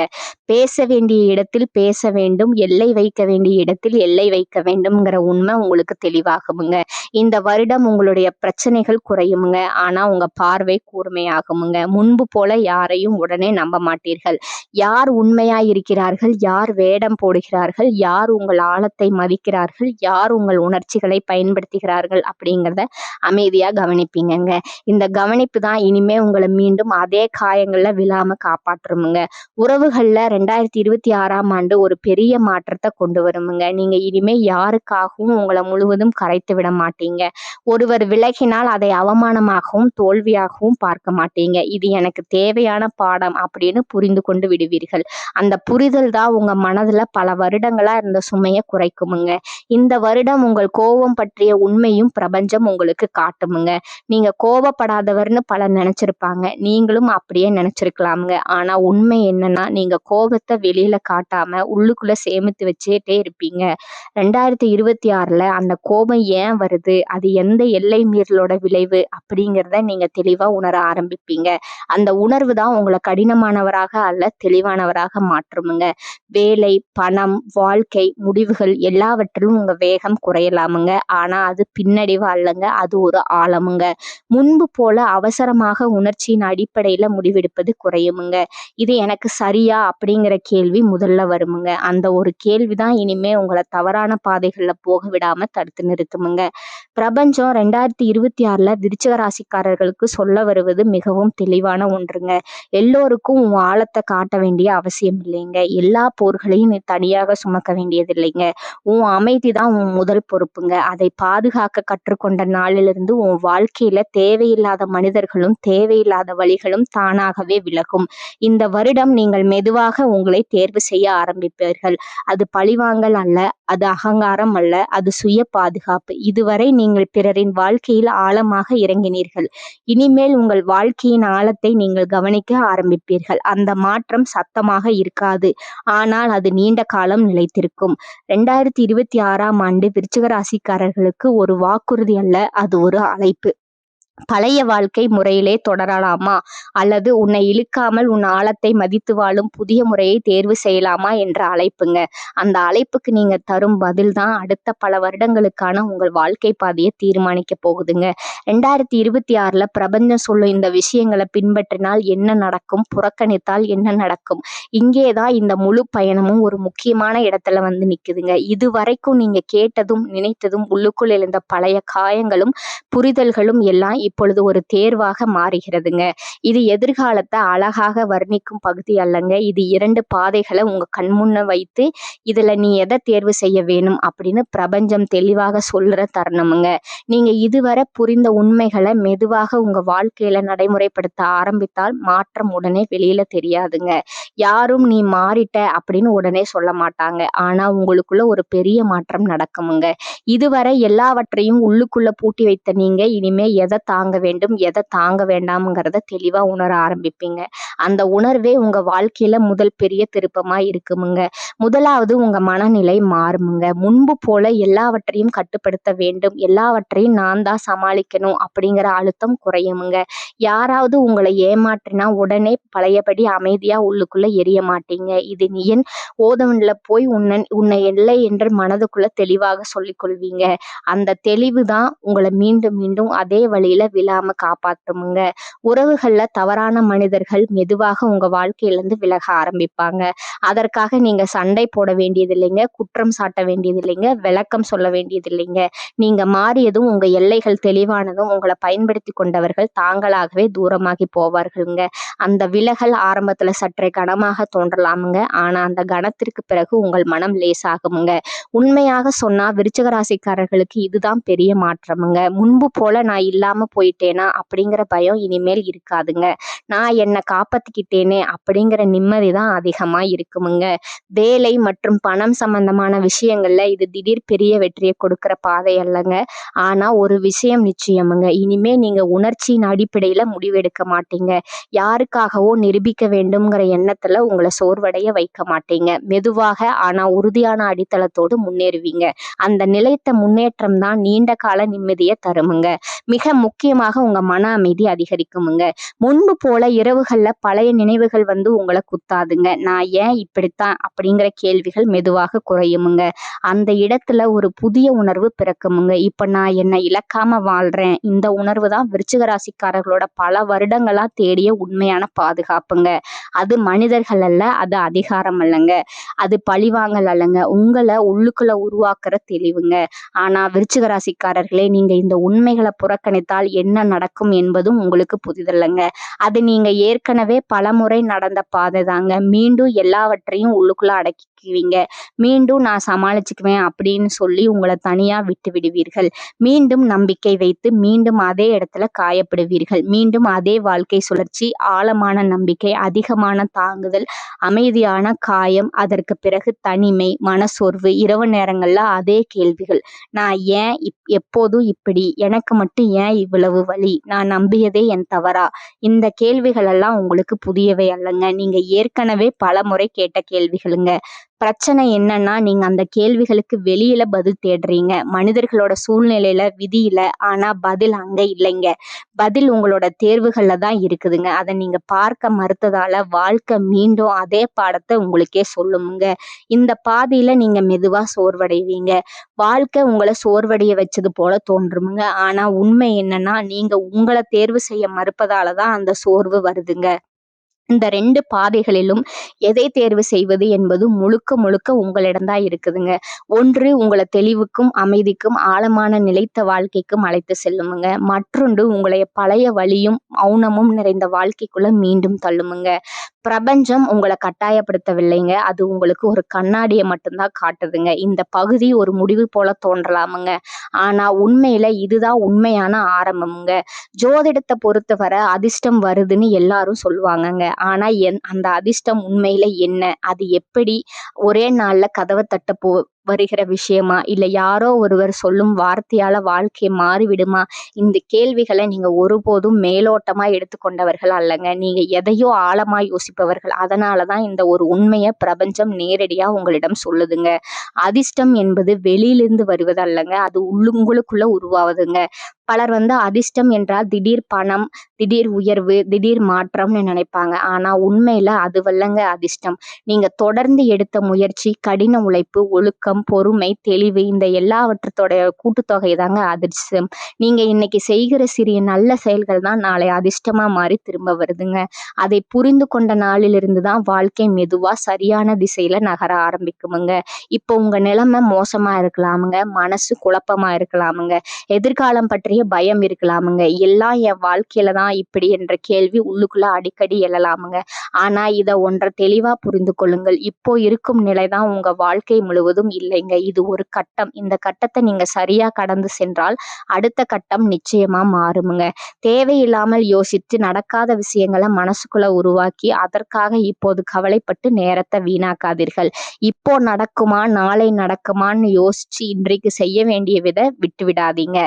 பேச வேண்டிய இடத்தில் பேச வேண்டும், எல்லை வைக்க வேண்டிய இடத்தில் எல்லை வைக்க வேண்டும்ங்கிற உண்மை உங்களுக்கு தெளிவாகுமுங்க. இந்த வருடம் உங்களுடைய பிரச்சனைகள் குறையுமுங்க. ஆனா உங்க பார்வை கூர்மையாகுமுங்க. முன்பு போல யாரையும் உடனே நம்ப மாட்டீர்கள். யார் உண்மையா இருக்கிறார்கள், யார் வேடம் போடுகிறார்கள், யார் உங்கள் ஆழத்தை மதிக்கிறார்கள், யார் உங்கள் உணர்ச்சிகளை பயன்படுத்துகிறார்கள் அப்படிங்கிறத அமைதியா கவனிப்பீங்கங்க. இந்த கவனிப்பு தான் இனிமே உங்களை மீண்டும் அதே காயங்கள்ல விழாம காப்பாற்றுமுங்க. உறவுகள்ல 2026ஆம் ஆண்டு ஒரு பெரிய மாற்றத்தை கொண்டு வருமுங்க. நீங்க இனிமே யாருக்காகவும் உங்களை முழுவதும் கரைத்து விட மாட்டீங்க. ஒருவர் விலகினால் அதை அவமானமாகவும் தோல்வியாகவும் பார்க்க மாட்டீங்க. இது எனக்கு தேவையான பாடம் அப்படின்னு புரிந்து கொண்டு விடுவீர்கள். அந்த புரிதல் தான் உங்க மனதுல பல வருடங்களா இருந்த சுமையை குறைக்குமுங்க. இந்த வருடம் உங்கள் கோபம் பற்றிய உண்மையும் பிரபஞ்சம் உங்களுக்கு காட்டுமுங்க. நீங்க கோபப்படாதவர்னு பலர் நினைச்சிருப்பாங்க. நீங்களும் அப்படியே நினைச்சிருக்கலாமுங்க. ஆனா உண்மை என்னன்னா, நீங்க கோபத்தை வெளியில காட்டாம உள்ளுக்குள்ள சேமித்து வச்சுட்டே இருப்பீங்க. 2026ல அந்த கோபம் ஏன் வருது, அது எந்த எல்லை மீறலோட விளைவு அப்படிங்கிறத நீங்க தெளிவா உணர ஆரம்பிப்பீங்க. அந்த உணர்வு தான் உங்களை கடினமானவராக அல்ல தெளிவானவராக மாற்றுமுங்க. வேலை, பணம், வாழ்க்கை, முடிவுகள் எல்லாவற்றிலும் உங்க வேகம் குறையலாமுங்க. ஆனா அது பின்னடைவு அல்லங்க, அது ஒரு ஆழமுங்க. முன்பு போல அவசரமாக உணர்ச்சியின் அடிப்படையில முடிவெடுப்பது குறையுமுங்க. இது எனக்கு சரியா அப்படிங்கிற கேள்வி முதல்ல வருமுங்க. அந்த ஒரு கேள்விதான் இனிமே உங்களை தவறான பாதைகள்ல போக விடாம தடுத்து நிறுத்துமுங்க. பிரபஞ்சம் 2026ல விருச்சிக ராசிக்காரர்களுக்கு சொல்ல வருவது மிகவும் தெளிவான ஒன்றுங்க. எல்லோருக்கும் உன் ஆழத்தை காட்ட வேண்டிய அவசியம் இல்லைங்க. எல்லா போர்களையும் நீ தனியாக சுமக்க வேண்டியது இல்லைங்க. உன் அமைதி தான் உன் முதல் பொறுப்புங்க. அதை பாதுகாக்க கற்றுக்கொண்ட நாளிலிருந்து உன் வாழ்க்கையில தேவையில்லாத மனிதர்களும் தேவையில்லாத வழிகளும் தானாகவே விலகும். இந்த வருடம் நீங்கள் மெதுவாக உங்களை தேர்வு செய்ய ஆரம்பிப்பீர்கள். அது பழிவாங்கல் அல்ல, அது அகங்காரம் அல்ல, அது சுய பாதுகாப்பு. இதுவரை நீங்கள் பிறரின் வாழ்க்கையில் ஆழமாக இறங்கினீர்கள். இனிமேல் உங்கள் வாழ்க்கையின் ஆழத்தை நீங்கள் கவனிக்க ஆரம்பிப்பீர்கள். அந்த மாற்றம் சத்தமாக இருக்காது, ஆனால் அது நீண்ட காலம் நிலைத்திருக்கும். 2026ஆம் ஆண்டு விருச்சிக ராசிக்காரர்களுக்கு ஒரு வாக்குறுதி அல்ல, அது ஒரு அழைப்பு. பழைய வாழ்க்கை முறையிலே தொடரலாமா, அல்லது உன்னை இழுக்காமல் உன் ஆழத்தை மதித்து வாழும் புதிய முறையை தேர்வு செய்யலாமா என்ற அழைப்புங்க. அந்த அழைப்புக்கு நீங்க தரும் பதில் தான் அடுத்த பல வருடங்களுக்கான உங்கள் வாழ்க்கை பாதையை தீர்மானிக்க போகுதுங்க. 2026ல பிரபஞ்சம் சொல்லும் இந்த விஷயங்களை பின்பற்றினால் என்ன நடக்கும், புறக்கணித்தால் என்ன நடக்கும், இங்கேதான் இந்த முழு பயணமும் ஒரு முக்கியமான இடத்துல வந்து நிக்குதுங்க. இதுவரைக்கும் நீங்க கேட்டதும் நினைத்ததும் உள்ளுக்குள் எழுந்த பழைய காயங்களும் புரிதல்களும் எல்லாம் இப்பொழுது ஒரு தேர்வாக மாறுகிறதுங்க. இது எதிர்காலத்தை அழகாக வர்ணிக்கும் பகுதி அல்லங்க. இது 2 பாதைகளை உங்க கண்முன்ன வைத்து இதுல நீ எதை தேர்வு செய்ய வேணும் அப்படின்னு பிரபஞ்சம் தெளிவாக சொல்ற தருணமுங்க. நீங்க இதுவரை புரிந்த உண்மைகளை மெதுவாக உங்க வாழ்க்கையில நடைமுறைப்படுத்த ஆரம்பித்தால் மாற்றம் உடனே வெளியில தெரியாதுங்க. யாரும் நீ மாறிட்ட அப்படின்னு உடனே சொல்ல மாட்டாங்க. ஆனா உங்களுக்குள்ள ஒரு பெரிய மாற்றம் நடக்குமுங்க. இதுவரை எல்லாவற்றையும் உள்ளுக்குள்ள பூட்டி வைத்த நீங்க இனிமே எதை தாங்க வேண்டும், எதை தாங்க வேண்டாம்ங்கிறத தெளிவா உணர ஆரம்பிப்பீங்க. அந்த உணர்வே உங்க வாழ்க்கையில முதல் பெரிய திருப்பமா இருக்குமுங்க. முதலாவது உங்க மனநிலை மாறுமுங்க. முன்பு போல எல்லாவற்றையும் கட்டுப்படுத்த வேண்டும், எல்லாவற்றையும் நான் தான் சமாளிக்கணும் அப்படிங்கிற அழுத்தம் குறையுமுங்க. யாராவது உங்களை ஏமாற்றினா உடனே பழையபடி அமைதியா உள்ளுக்குள்ள எரிய மாட்டீங்க. இது நீ என் ஓதவன்ல போய் உன்னை இல்லை என்று மனதுக்குள்ள தெளிவாக சொல்லிக் கொள்வீங்க. அந்த தெளிவு தான் உங்களை மீண்டும் மீண்டும் அதே வழியில விழாம காப்பாற்றுமுங்க. உறவுகள்ல தவறான மனிதர்கள் மெதுவாக உங்க வாழ்க்கையிலிருந்து விலக ஆரம்பிப்பாங்க. அதற்காக நீங்க சண்டை போட வேண்டியது இல்லைங்க, குற்றம் சாட்ட வேண்டியது இல்லைங்க, விளக்கம் சொல்ல வேண்டியது இல்லைங்க. நீங்க மாறியதும் உங்க எல்லைகள் தெளிவானதும் உங்களை பயன்படுத்தி கொண்டவர்கள் தாங்களாகவே தூரமாகி போவார்களுங்க. அந்த விலகல் ஆரம்பத்துல சற்றே கனமாக தோன்றலாமுங்க. ஆனா அந்த கணத்திற்கு பிறகு உங்கள் மனம் லேசாகுமுங்க. உண்மையாக சொன்னா விருச்சிக ராசிக்காரர்களுக்கு இதுதான் பெரிய மாற்றமுங்க. முன்பு போல நான் இல்லாம போயிட்டேனா அப்படிங்கிற பயம் இனிமேல் இருக்காதுங்க. நான் என்னை காப்பாத்திக்கிட்டேனே அப்படிங்கிற நிம்மதி தான் அதிகமா இருக்குமுங்க. வேலை மற்றும் பணம் சம்பந்தமான விஷயங்கள்ல இது திடீர் பெரிய வெற்றியை கொடுக்கிற பாதை அல்லங்க. ஆனா ஒரு விஷயம் நிச்சயமுங்க, இனிமே நீங்க உணர்ச்சியின் அடிப்படையில முடிவெடுக்க மாட்டீங்க. யாருக்காகவோ நிரூபிக்க வேண்டும்ங்கிற எண்ணத்துல உங்களை சோர்வடைய வைக்க மாட்டீங்க. மெதுவாக ஆனா உறுதியான அடித்தளத்தோடு முன்னேறுவீங்க. அந்த நிலைத்த முன்னேற்றம் தான் நீண்ட கால நிம்மதியை தருமுங்க. மிக முக்கியமாக உங்க மன அமைதி அதிகரிக்குமுங்க. முன்பு போல இரவுகள்ல பழைய நினைவுகள் உங்களை குத்தாதுங்க. நான் ஏன் இப்படித்தான் அப்படிங்கிற கேள்விகள் மெதுவாக குறையுமுங்க. அந்த இடத்துல ஒரு புதிய உணர்வு பிறக்குமுங்க. இப்ப நான் என்னை இழக்காம வாழ்றேன். இந்த உணர்வு தான் விருச்சிக ராசிக்காரர்களோட பல வருடங்களா தேடிய உண்மையான பாதுகாப்புங்க. அது மனிதர்கள் அல்ல, அது அதிகாரம் அல்லங்க, அது பழிவாங்கல் அல்லங்க, உங்களை உள்ளுக்குள்ள உருவாக்குற தெளிவுங்க. ஆனா விருச்சிக ராசிக்காரர்களே, நீங்க இந்த உண்மைகளை புறக்கணித்தால் என்ன நடக்கும் என்பதும் உங்களுக்கு புதிதல்லங்க. அது நீங்க ஏற்கனவே பலமுறை நடந்த பாதை தாங்க. மீண்டும் எல்லாவற்றையும் உள்ளுக்குள்ள அடக்கிக்குவீங்க. மீண்டும் நான் சமாளிச்சுக்குவேன் அப்படின்னு சொல்லி உங்களை தனியா விட்டு விடுவீர்கள். மீண்டும் நம்பிக்கை வைத்து மீண்டும் அதே இடத்துல காயப்படுவீர்கள். மீண்டும் அதே வாழ்க்கை சுழற்சி, ஆழமான நம்பிக்கை, அதிகமான தாங்குதல், அமைதியான காயம், அதற்கு பிறகு தனிமை, மனசோர்வு, இரவு நேரங்கள்ல அதே கேள்விகள். நான் ஏன் எப்போதும் இப்படி, எனக்கு மட்டும் ஏன் இவ்வளவு வலி, நான் நம்பியதே என் தவறா? இந்த கேள்விகள் எல்லாம் உங்களுக்கு புதியவை அல்லங்க. நீங்க ஏற்கனவே பல முறை கேட்ட கேள்விகளுங்க. பிரச்சனை என்னன்னா, நீங்க அந்த கேள்விகளுக்கு வெளியில பதில் தேடுறீங்க. மனிதர்களோட சூழ்நிலையில, விதியில. ஆனா பதில் அங்க இல்லைங்க. பதில் உங்களோட தேர்வுகள்ல தான் இருக்குதுங்க. அதை நீங்க பார்க்க மறுத்ததால வாழ்க்கை மீண்டும் அதே பாடத்தை உங்களுக்கே சொல்லுமுங்க. இந்த பாதையில நீங்க மெதுவா சோர்வடைவீங்க. வாழ்க்கை உங்களை சோர்வடைய வச்சது போல தோன்றுமுங்க. ஆனா உண்மை என்னன்னா, நீங்க உங்களை தேர்வு செய்ய மறுப்பதால தான் அந்த சோர்வு வருதுங்க. இந்த 2 பாதைகளிலும் எதை தேர்வு செய்வது என்பது முழுக்க முழுக்க உங்களிடம்தான் இருக்குதுங்க. ஒன்று உங்களை தெளிவுக்கும் அமைதிக்கும் ஆழமான நிலைத்த வாழ்க்கைக்கும் அழைத்து செல்லுமுங்க. மற்றொன்று உங்களை பழைய வலியும் மௌனமும் நிறைந்த வாழ்க்கைக்குள்ள மீண்டும் தள்ளுமுங்க. பிரபஞ்சம் உங்களை கட்டாயப்படுத்தவில்லைங்க. அது உங்களுக்கு ஒரு கண்ணாடியை மட்டும்தான் காட்டுதுங்க. இந்த பகுதி ஒரு முடிவு போல தோன்றலாமுங்க. ஆனா உண்மையில இதுதான் உண்மையான ஆரம்பமுங்க. ஜோதிடத்தை பொறுத்தவரை அதிர்ஷ்டம் வருதுன்னு எல்லாரும் சொல்லுவாங்கங்க. ஆனா அந்த அதிர்ஷ்டம் உண்மையில என்ன? அது எப்படி ஒரே நாள்ல கதவை தட்ட வருகிற விஷயமா, இல்ல யாரோ ஒருவர் சொல்லும் வார்த்தையால வாழ்க்கை மாறிவிடுமா? இந்த கேள்விகளை நீங்க ஒருபோதும் மேலோட்டமா எடுத்துக்கொண்டவர்கள் அல்லங்க. நீங்க எதையோ ஆழமா யோசிப்பவர்கள். அதனாலதான் இந்த ஒரு உண்மையை பிரபஞ்சம் நேரடியா உங்களிடம் சொல்லுதுங்க. அதிர்ஷ்டம் என்பது வெளியிலிருந்து வருவது அல்லங்க, அது உங்களுக்குள்ள உருவாவதுங்க. பலர் அதிர்ஷ்டம் என்றால் திடீர் பணம், திடீர் உயர்வு, திடீர் மாற்றம்னு நினைப்பாங்க. ஆனா உண்மையில அதுவல்லங்க அதிர்ஷ்டம். நீங்க தொடர்ந்து எடுத்த முயற்சி, கடின உழைப்பு, ஒழுக்கம், பொறுமை, தெளிவு, இந்த எல்லாவற்றத்தோட கூட்டுத்தொகை தாங்க அதிர்ஷ்டம். நீங்க இன்னைக்கு செய்கிற சிறிய நல்ல செயல்கள் தான் நாளை அதிர்ஷ்டமா மாறி திரும்ப வருதுங்க. அதை புரிந்து கொண்ட நாளிலிருந்து தான் வாழ்க்கை மெதுவா சரியான திசையில நகர ஆரம்பிக்குமுங்க. இப்போ உங்க நிலைமை மோசமா இருக்கலாமுங்க, மனசு குழப்பமா இருக்கலாமுங்க, எதிர்காலம் பற்றிய பயம் இருக்கலாமுங்க, எல்லாம் என் வாழ்க்கையில தான் இப்படி என்ற கேள்வி உள்ளுக்குள்ள அடிக்கடி எழலாமுங்க. ஆனா ஒன்றை தெளிவா புரிந்து கொள்ளுங்கள். இப்போ இருக்கும் நிலைதான் உங்க வாழ்க்கை முழுவதும் இல்லைங்க. இது ஒரு கட்டம். இந்த கட்டத்தை நீங்க சரியா கடந்து சென்றால் அடுத்த கட்டம் நிச்சயமா மாறுமுங்க. தேவையில்லாமல் யோசித்து நடக்காத விஷயங்களை மனசுக்குள்ள உருவாக்கி அதற்காக இப்போது கவலைப்பட்டு நேரத்தை வீணாக்காதீர்கள். இப்போ நடக்குமா, நாளை நடக்குமான்னு யோசிச்சு இன்றைக்கு செய்ய வேண்டிய விட்டு விடாதீங்க.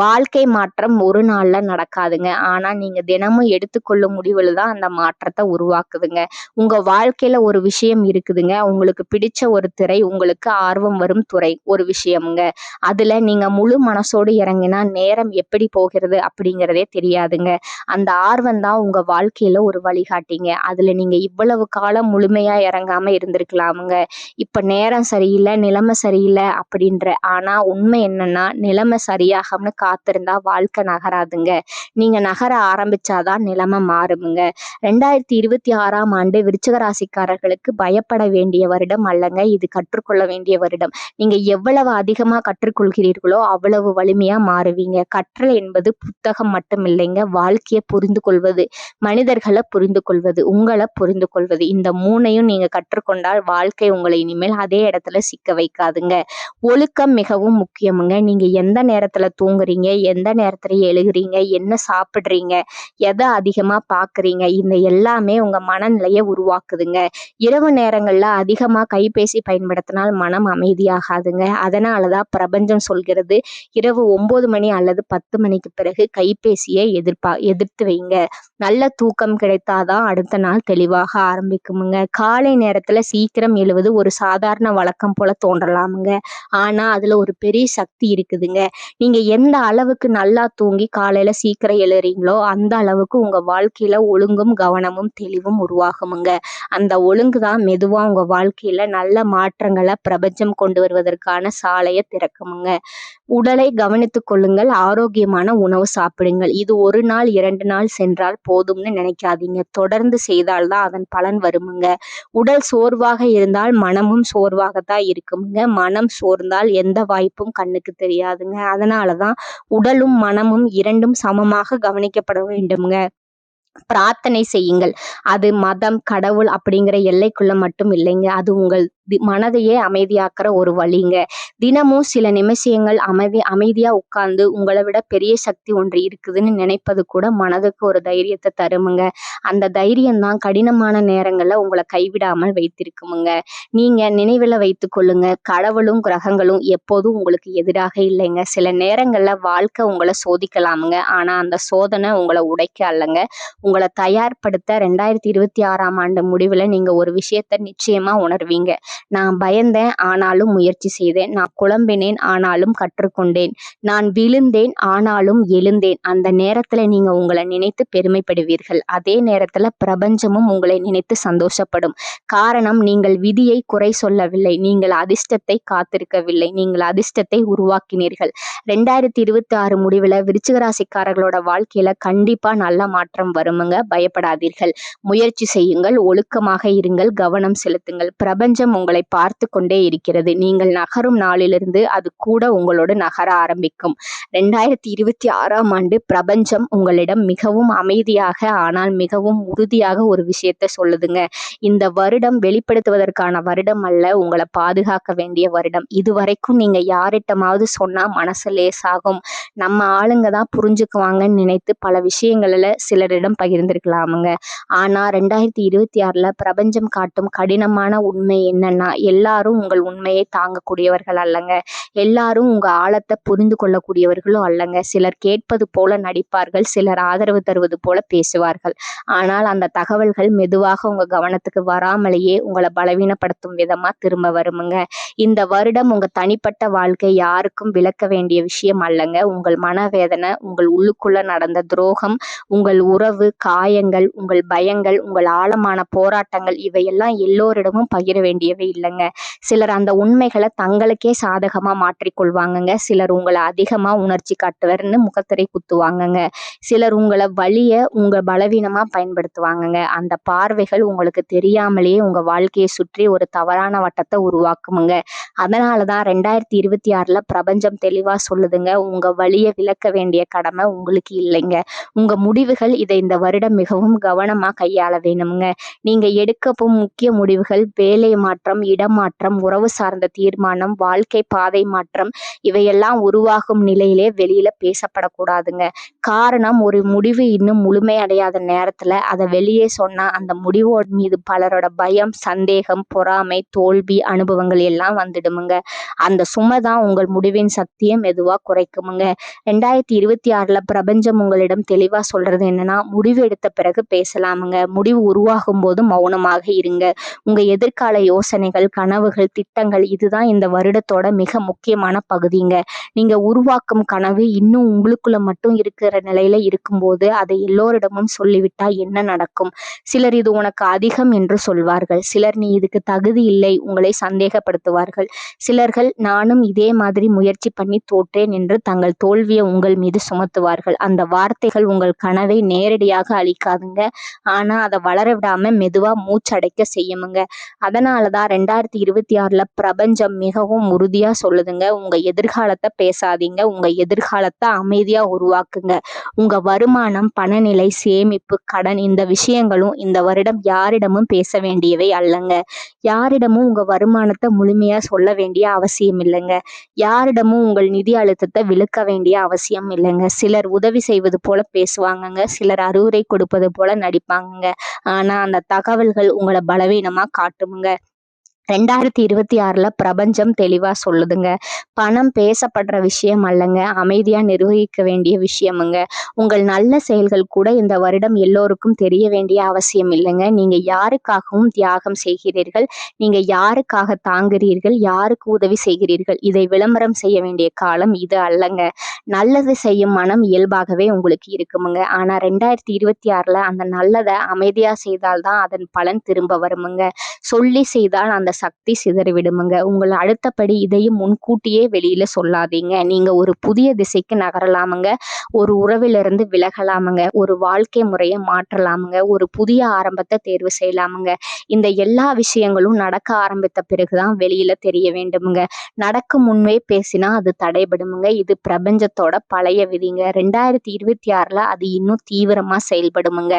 வாழ்க்கை மாற்றம் ஒரு நாள்ல நடக்காதுங்க. ஆனா நீங்க தினமும் எடுத்துக்கொள்ளும் முடிவுல தான் அந்த மாற்றத்தை உருவாக்குதுங்க. உங்க வாழ்க்கையில ஒரு விஷயம் இருக்குதுங்க. உங்களுக்கு பிடிச்ச ஒரு துறை, உங்களுக்கு ஆர்வம் வரும் துறை ஒரு விஷயமுங்க. அதுல நீங்க முழு மனசோடு இறங்கினா நேரம் எப்படி போகிறது அப்படிங்கிறதே தெரியாதுங்க. அந்த ஆர்வம் தான் உங்க வாழ்க்கையில ஒரு வழிகாட்டிங்க. அதுல நீங்க இவ்வளவு காலம் முழுமையா இறங்காம இருந்திருக்கலாமுங்க. இப்ப நேரம் சரியில்லை, நிலைமை சரியில்லை அப்படின்ற. ஆனா உண்மை என்னன்னா, நிலைமை சரியாகம்னு காத்திருந்தா வாழ்க்கை நகராதுங்க. நீங்க நகர ஆரம்பிச்சாதான் நிலைமை மாறுமுங்க. 2026ஆம் ஆண்டு விருச்சிக ராசிக்காரர்களுக்கு பயப்பட வேண்டிய வருடம் அல்லங்க, இது கற்றுக்கொள்ள வேண்டிய வருடம். நீங்க எவ்வளவு அதிகமா கற்றுக்கொள்கிறீர்களோ அவ்வளவு வலிமையா மாறுவீங்க. கற்றல் என்பது புத்தகம் மட்டும் இல்லைங்க, வாழ்க்கையை புரிந்து கொள்வது, மனிதர்களை புரிந்து கொள்வது, உங்களை புரிந்து கொள்வது, இந்த 3ஐயும் நீங்க கற்றுக்கொண்டால் வாழ்க்கை உங்களை இனிமேல் அதே இடத்துல சிக்க வைக்காதுங்க. ஒழுக்கம் மிகவும் முக்கியமுங்க. நீங்க எந்த நேரத்துல தூங்குறீங்க, எந்த நேரத்துல எழுகிறீங்க, என்ன சாப்பிடுறீங்க, எதை அதிகமா பாக்குறீங்க, இந்த இந்த எல்லாமே உங்க மனநிலையை உருவாக்குதுங்க. இரவு நேரங்கள்ல அதிகமா கைபேசி பயன்படுத்தினால் மனம் அமைதியாகாதுங்க. அதனாலதான் பிரபஞ்சம் சொல்கிறது, இரவு 9 மணி அல்லது 10 மணிக்கு பிறகு கைபேசியை எதிர்த்து வைங்க. நல்ல தூக்கம் கிடைத்தாதான் அடுத்த நாள் தெளிவாக ஆரம்பிக்குமுங்க. காலை நேரத்துல சீக்கிரம் எழுவது ஒரு சாதாரண வழக்கம் போல தோன்றலாமுங்க. ஆனா அதுல ஒரு பெரிய சக்தி இருக்குதுங்க. நீங்க எந்த அளவுக்கு நல்லா தூங்கி காலையில சீக்கிரம் எழுறீங்களோ அந்த அளவுக்கு உங்க வாழ்க்கையில ஒழுங்கும் கவனமும் தெளிவும் உருவாகுமுங்க. அந்த ஒழுங்கு தான் மெதுவா உங்க வாழ்க்கையில நல்ல மாற்றங்களை பிரபஞ்சம் கொண்டு வருவதற்கான சாலையை திறக்குமுங்க. உடலை கவனித்துக் கொள்ளுங்கள். ஆரோக்கியமான உணவு சாப்பிடுங்கள். இது 1 நாள் 2 நாள் சென்றால் போதும்னு நினைக்காதீங்க. தொடர்ந்து செய்தால்தான் அதன் பலன் வருமுங்க. உடல் சோர்வாக இருந்தால் மனமும் சோர்வாகத்தான் இருக்குமுங்க. மனம் சோர்ந்தால் எந்த வாய்ப்பும் கண்ணுக்கு தெரியாதுங்க. அதனாலதான் உடலும் மனமும் 2ம் சமமாக கவனிக்கப்பட வேண்டுமுங்க. பிரார்த்தனை செய்யுங்கள். அது மதம், கடவுள் அப்படிங்கிற எல்லைக்குள்ள மட்டும் இல்லைங்க. அது உங்கள் மனதையே அமைதியாக்குற ஒரு வழிங்க. தினமும் சில நிமிஷங்கள் அமைதியா உட்கார்ந்து உங்களை விட பெரிய சக்தி ஒன்று இருக்குதுன்னு நினைப்பது கூட மனதுக்கு ஒரு தைரியத்தை தருமுங்க. அந்த தைரியம் தான் கடினமான நேரங்கள்ல உங்களை கைவிடாமல் வைத்திருக்குமுங்க. நீங்க நினைவுல வைத்துக் கொள்ளுங்க, கடவுளும் கிரகங்களும் எப்போதும் உங்களுக்கு எதிராக இல்லைங்க. சில நேரங்கள்ல வாழ்க்கை உங்களை சோதிக்கலாமுங்க. ஆனா அந்த சோதனை உங்களை உடைக்க அல்லங்க, உங்களை தயார்படுத்த. 2026ஆம் ஆண்டு முடிவுல நீங்க ஒரு விஷயத்த நிச்சயமா உணர்வீங்க. நான் பயந்தேன், ஆனாலும் முயற்சி செய்தேன். நான் குழம்பினேன், ஆனாலும் கற்றுக்கொண்டேன். நான் விழுந்தேன், ஆனாலும் எழுந்தேன். அந்த நேரத்துல நீங்க உங்களை நினைத்து பெருமைப்படுவீர்கள். அதே நேரத்துல பிரபஞ்சமும் உங்களை நினைத்து சந்தோஷப்படும். காரணம், நீங்கள் விதியை குறை சொல்லவில்லை, நீங்கள் அதிர்ஷ்டத்தை காத்திருக்கவில்லை, நீங்கள் அதிர்ஷ்டத்தை உருவாக்கினீர்கள். 2026 முடிவுல விருச்சிக ராசிக்காரர்களோட வாழ்க்கையில கண்டிப்பா நல்ல மாற்றம் வருமுங்க. பயப்படாதீர்கள், முயற்சி செய்யுங்கள், ஒழுக்கமாக இருங்கள், கவனம் செலுத்துங்கள். பிரபஞ்சம் உங்களை பார்த்து கொண்டே இருக்கிறது. நீங்கள் நகரும் நாளிலிருந்து அது கூட உங்களோடு நகர ஆரம்பிக்கும். 2026ஆம் ஆண்டு பிரபஞ்சம் உங்களிடம் மிகவும் அமைதியாக ஆனால் மிகவும் உறுதியாக ஒரு விஷயத்த சொல்லுதுங்க. இந்த வருடம் வெளிப்படுத்துவதற்கான வருடம் அல்ல, உங்களை பாதுகாக்க வேண்டிய வருடம். இதுவரைக்கும் நீங்க யாரிட்டமாவது சொன்னா மனசு லேசாகும், நம்ம ஆளுங்க தான் புரிஞ்சுக்குவாங்கன்னு நினைத்து பல விஷயங்கள்ல சிலரிடம் பகிர்ந்திருக்கலாமுங்க. ஆனா 2026ல பிரபஞ்சம் காட்டும் கடினமான உண்மை என்னன்னா, எல்லாரும் உங்கள் உண்மையை தாங்கக்கூடியவர்கள் அல்லங்க. எல்லாரும் உங்க ஆழத்தை புரிந்து கொள்ளக்கூடியவர்களும் அல்லங்க. சிலர் கேட்பது போல நடிப்பார்கள், சிலர் ஆதரவு தருவது போல பேசுவார்கள். ஆனால் அந்த தகவல்கள் மெதுவாக உங்க கவனத்துக்கு வராமலேயே உங்களை பலவீனப்படுத்தும் விதமா திரும்ப வருமுங்க. இந்த வருடம் உங்க தனிப்பட்ட வாழ்க்கை யாருக்கும் விளக்க வேண்டிய விஷயம் அல்லங்க. உங்கள் மனவேதனை, உங்கள் உள்ளுக்குள்ள நடந்த துரோகம், உங்கள் உறவு காயங்கள், உங்கள் பயங்கள், உங்கள் ஆழமான போராட்டங்கள், இவையெல்லாம் எல்லோரிடமும் பகிர வேண்டியவை இல்லைங்க. சிலர் அந்த உண்மைகளை தங்களுக்கே சாதகமா மாற்றிக்கொள்வாங்கங்க. சிலர் உங்களை அதிகமா உணர்ச்சி காட்டுவர்னு முகத்திரை குத்துவாங்கங்க. சிலர் உங்களை வலிய உங்க பலவீனமா பயன்படுத்துவாங்கங்க. அந்த பார்வைகள் உங்களுக்கு தெரியாமலேயே உங்க வாழ்க்கையை சுற்றி ஒரு தவறான வட்டத்தை உருவாக்குமுங்க. அதனாலதான் 2026ல பிரபஞ்சம் தெளிவா சொல்லுதுங்க, உங்க வலிய விளக்க வேண்டிய கடமை உங்களுக்கு இல்லைங்க. உங்க முடிவுகள் இதை இந்த வருடம் மிகவும் கவனமா கையாள வேணுமுங்க. நீங்க எடுக்க போகும் முக்கிய முடிவுகள் வேலை மாற்றம், இடமாற்றம், உறவு சார்ந்த தீர்மானம், வாழ்க்கை பாதை மாற்றம், இவையெல்லாம் உருவாகும் நிலையிலே வெளியில பேசப்படக்கூடாதுங்க. காரணம், ஒரு முடிவு இன்னும் முழுமையடையாத நேரத்துல அதை வெளியே சொன்னா அந்த முடிவோட மீது பலரோட பயம், சந்தேகம், பொறாமை, தோல்வி அனுபவங்கள் எல்லாம் வந்துடுமுங்க. அந்த சுமைதான் உங்கள் முடிவின் சக்தியை மெதுவா குறைக்குமுங்க. 2026ல பிரபஞ்சம் உங்களிடம் தெளிவா சொல்றது என்னன்னா, முடிவு எடுத்த பிறகு பேசலாமுங்க. முடிவு உருவாகும் போது மௌனமாக இருங்க. உங்க எதிர்கால யோசனைகள், கனவுகள், திட்டங்கள், இதுதான் இந்த வருடத்தோட மிக முக்கியமான பகுதிங்க. நீங்க உருவாக்கும் கனவு இன்னும் உங்களுக்குள்ள மட்டும் இருக்கிற நிலையில இருக்கும்போது அதை எல்லோரிடமும் சொல்லிவிட்டா என்ன நடக்கும்? சிலர் இது உனக்கு அதிகம் என்று சொல்வார்கள். சிலர் நீ இதுக்கு தகுதி இல்லை, உங்களை சந்தேகப்படுத்துவார்கள். சிலர்கள் நானும் இதே மாதிரி முயற்சி பண்ணி தோற்றேன் என்று தங்கள் தோல்வியை உங்கள் மீது சுமத்துவார்கள். அந்த வார்த்தைகள் உங்கள் கனவை நேரடியாக அழிக்காதுங்க, ஆனா அதை வளர விடாம மெதுவா மூச்சடைக்க செய்யுமுங்க. அதனாலதான் 2026ல பிரபஞ்சம் மிகவும் உறுதியா சொல்லுதுங்க. உங்க எதிர்காலத்தை பேசாதீங்க. உங்க எதிர்காலத்தை அமைதியா உருவாக்குங்க. உங்க வருமானம், பணநிலை, சேமிப்பு, கடன் இந்த விஷயங்களும் இந்த வருடம் யாரிடமும் பேச வேண்டியவை அல்லங்க. யாரிடமும் உங்க வருமானத்தை முழுமையா சொல்ல வேண்டிய அவசியம் இல்லைங்க. யாரிடமும் உங்கள் நிதி அழுத்தத்தை விழுக்க வேண்டிய அவசியம் இல்லைங்க. சிலர் உதவி செய்வது போல பேசுவாங்கங்க. சிலர் அறிவுரை கொடுப்பது போல நடிப்பாங்கங்க. ஆனா அந்த தகவல்கள் உங்களை பலவீனமா காட்டுமுங்க. 2026ல பிரபஞ்சம் தெளிவா சொல்லுதுங்க. பணம் பேசப்படுற விஷயம் அல்லங்க, அமைதியா நிர்வகிக்க வேண்டிய விஷயமுங்க. உங்கள் நல்ல செயல்கள் கூட இந்த வருடம் எல்லோருக்கும் தெரிய வேண்டிய அவசியம் இல்லைங்க. நீங்க யாருக்காகவும் தியாகம் செய்கிறீர்கள், நீங்க யாருக்காக தாங்குகிறீர்கள், யாருக்கு உதவி செய்கிறீர்கள், இதை விளம்பரம் செய்ய வேண்டிய காலம் இது அல்லங்க. நல்லது செய்யும் மனம் இயல்பாகவே உங்களுக்கு இருக்குமுங்க. ஆனா 2026ல அந்த நல்லதை அமைதியா செய்தால்தான் அதன் பலன் திரும்ப வருமுங்க. சொல்லி செய்தால் அந்த சக்தி சிதறிவிடுமுங்க. உங்கள் அடுத்தபடி இதையும் முன்கூட்டியே வெளியில சொல்லாதீங்க. நீங்க ஒரு புதிய திசைக்கு நகரலாமுங்க. ஒரு உறவிலிருந்து விலகலாமுங்க. ஒரு வாழ்க்கை முறையை மாற்றலாமுங்க. ஒரு புதிய ஆரம்பத்தை தேர்வு செய்யலாமுங்க. இந்த எல்லா விஷயங்களும் நடக்க ஆரம்பித்த பிறகுதான் வெளியில தெரிய வேண்டுமுங்க. நடக்கும் முன்பே பேசினா அது தடைபடுமுங்க. இது பிரபஞ்சத்தோட பழைய விதிங்க. 2026ல அது இன்னும் தீவிரமா செயல்படுமுங்க.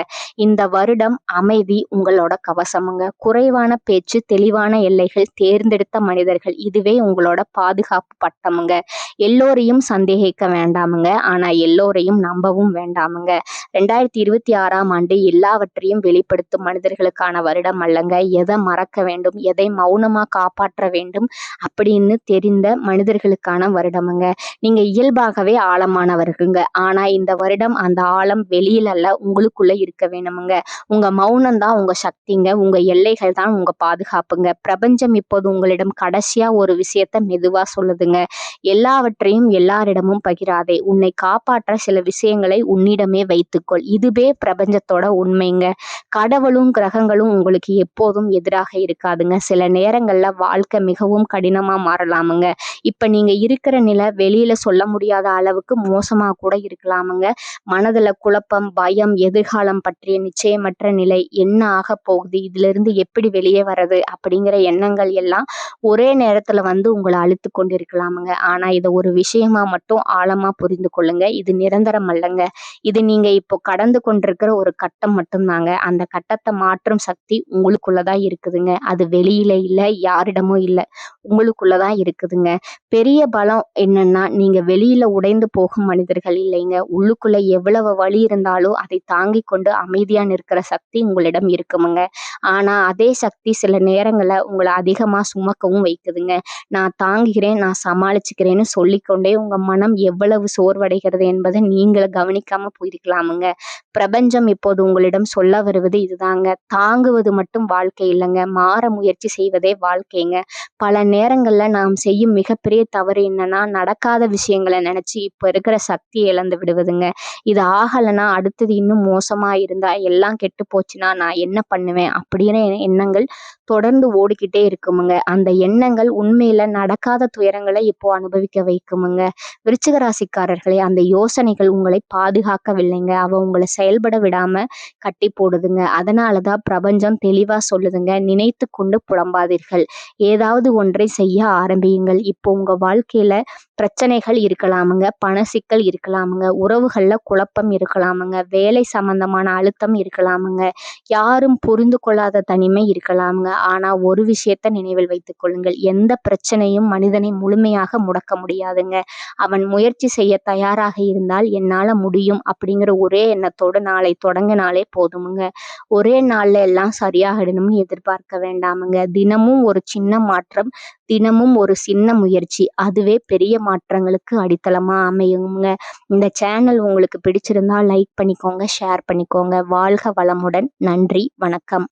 இந்த வருடம் அமைதி உங்களோட கவசமுங்க. குறைவான பேச்சு, தெளிவான எல்லைகள், தேர்ந்தெடுத்த மனிதர்கள், இதுவே உங்களோட பாதுகாப்பு பட்டமுங்க. எல்லோரையும் சந்தேகிக்க வேண்டாமுங்க. ஆனா எல்லோரையும் நம்பவும் வேண்டாமுங்க. 2026ஆம் ஆண்டு எல்லாவற்றையும் வெளிப்படுத்தும் மனிதர்களுக்கான வருடம் அல்லங்க. எதை மறக்க வேண்டும், எதை மௌனமா காப்பாற்ற வேண்டும் அப்படின்னு தெரிந்த மனிதர்களுக்கான வருடமுங்க. நீங்க இயல்பாகவே ஆழமானவர்களுங்க. ஆனா இந்த வருடம் அந்த ஆழம் வெளியில அல்ல, உங்களுக்குள்ள இருக்க வேணுமுங்க. உங்க மௌனம் தான் உங்க சக்திங்க. உங்க எல்லைகள் தான் உங்க பாதுகாப்புங்க. பிரபஞ்சம் இப்போது உங்களிடம் கடைசியா ஒரு விஷயத்த மெதுவா சொல்லுதுங்க. எல்லாவற்றையும் எல்லாரிடமும் பகிராதே. உன்னை காப்பாற்ற சில விஷயங்களை உன்னிடமே வைத்துக்கொள். இதுவே பிரபஞ்சத்தோட உண்மைங்க. கடவுளும் கிரகங்களும் உங்களுக்கு எப்போதும் எதிராக இருக்காதுங்க. சில நேரங்கள்ல வாழ்க்கை மிகவும் கடினமா மாறலாமுங்க. இப்ப நீங்க இருக்கிற நிலை வெளியில சொல்ல முடியாத அளவுக்கு மோசமா கூட இருக்கலாமுங்க. மனதுல குழப்பம், பயம், எதிர்காலம் பற்றிய நிச்சயமற்ற நிலை, என்ன ஆக போகுது, இதுல இருந்து எப்படி வெளியே வர்றது அப்படிங்கிற எண்ணங்கள் எல்லாம் ஒரே நேரத்துல வந்து உங்களை அழுத்து கொண்டு இருக்கலாமுங்க. ஆனா இதை ஒரு விஷயமா மட்டும் ஆழமா புரிந்து கொள்ளுங்க. இது நிரந்தரம் அல்லங்க. இது நீங்க இப்போ கடந்து கொண்டிருக்கிற ஒரு கட்டம் மட்டும்தாங்க. அந்த கட்டத்தை மாற்றும் சக்தி உங்களுக்குள்ளதான் இருக்குதுங்க. அது வெளியில இல்ல, யாரிடமும் இல்ல, உங்களுக்குள்ளதான் இருக்குதுங்க. பெரிய பலம் என்னன்னா, நீங்க வெளியில உடைந்து போகும் மனிதர்கள் இல்லைங்க. உள்ளுக்குள்ள எவ்வளவு வலி இருந்தாலும் அதை தாங்கிக் கொண்டு அமைதியா நிற்கிற சக்தி உங்களிடம் இருக்குமுங்க. ஆனா அதே சக்தி சில நேரங்கள்ல உங்களை அதிகமா சுமக்கவும் வைக்குதுங்க. நான் தாங்குகிறேன், நான் சமாளிச்சுக்கிறேன்னு சொல்லிக்கொண்டே உங்க மனம் எவ்வளவு சோர்வடைகிறது என்பதை நீங்கள கவனிக்காம போயிருக்கலாமுங்க. பிரபஞ்சம் இப்போது உங்களிடம் சொல்ல வருவது இதுதாங்க. தாங்குவது மட்டும் வாழ்க்கை இல்லைங்க, மாற முயற்சி செய்வதே வாழ்க்கைங்க. பல நேரங்கள்ல நாம் செய்யும் மிகப்பெரிய தவறு என்னன்னா, நடக்காத விஷயங்களை நினைச்சு இப்ப இருக்கிற சக்தியை இழந்து விடுவதுங்க. இது ஆகலைன்னா அடுத்தது இன்னும் மோசமா இருந்தா, எல்லாம் கெட்டு போச்சுன்னா நான் என்ன பண்ணுவேன் அப்படிங்கிற எண்ணங்கள் தொடர்ந்து ஓடிக்கிட்டே இருக்குமுங்க. அந்த எண்ணங்கள் உண்மையில நடக்காத துயரங்களை இப்போ அனுபவிக்க வைக்குமுங்க. விருச்சிக ராசிக்காரர்களே, அந்த யோசனைகள் உங்களை பாதுகாக்கவில்லைங்க. அவ உங்களை செயல்பட விடாம கட்டி போடுதுங்க. அதனாலதான் பிரபஞ்சம் தெளிவா சொல்லுதுங்க, நினைத்து கொண்டு புலம்பாதீர்கள், ஏதாவது ஒன்றை செய்ய ஆரம்பியுங்கள். இப்போ உங்க வாழ்க்கையில பிரச்சனைகள் இருக்கலாமுங்க, பண சிக்கல் இருக்கலாமுங்க, உறவுகள்ல குழப்பம் இருக்கலாமுங்க, வேலை சம்பந்தமான அழுத்தம் இருக்கலாமுங்க, யாரும் புரிந்து கொள்ளாத தனிமை இருக்கலாமுங்க. ஆனா ஒரு விஷயத்த நினைவில் வைத்துக் கொள்ளுங்கள், எந்த பிரச்சனையும் மனிதனை முழுமையாக முடக்க முடியாதுங்க. அவன் முயற்சி செய்ய தயாராக இருந்தால் என்னால முடியும் அப்படிங்கிற ஒரே எண்ணத்தோடு நாளை தொடங்கினாலே போதுமுங்க. ஒரே நாள்ல எல்லாம் சரியாகிடணும்னு எதிர்பார்க்க வேண்டாமுங்க. தினமும் ஒரு சின்ன மாற்றம், தினமும் ஒரு சின்ன முயற்சி, அதுவே பெரிய மாற்றங்களுக்கு அடித்தளமா அமையுங்க. இந்த சேனல் உங்களுக்கு பிடிச்சிருந்தா லைக் பண்ணிக்கோங்க, ஷேர் பண்ணிக்கோங்க. வாழ்க வளமுடன். நன்றி, வணக்கம்.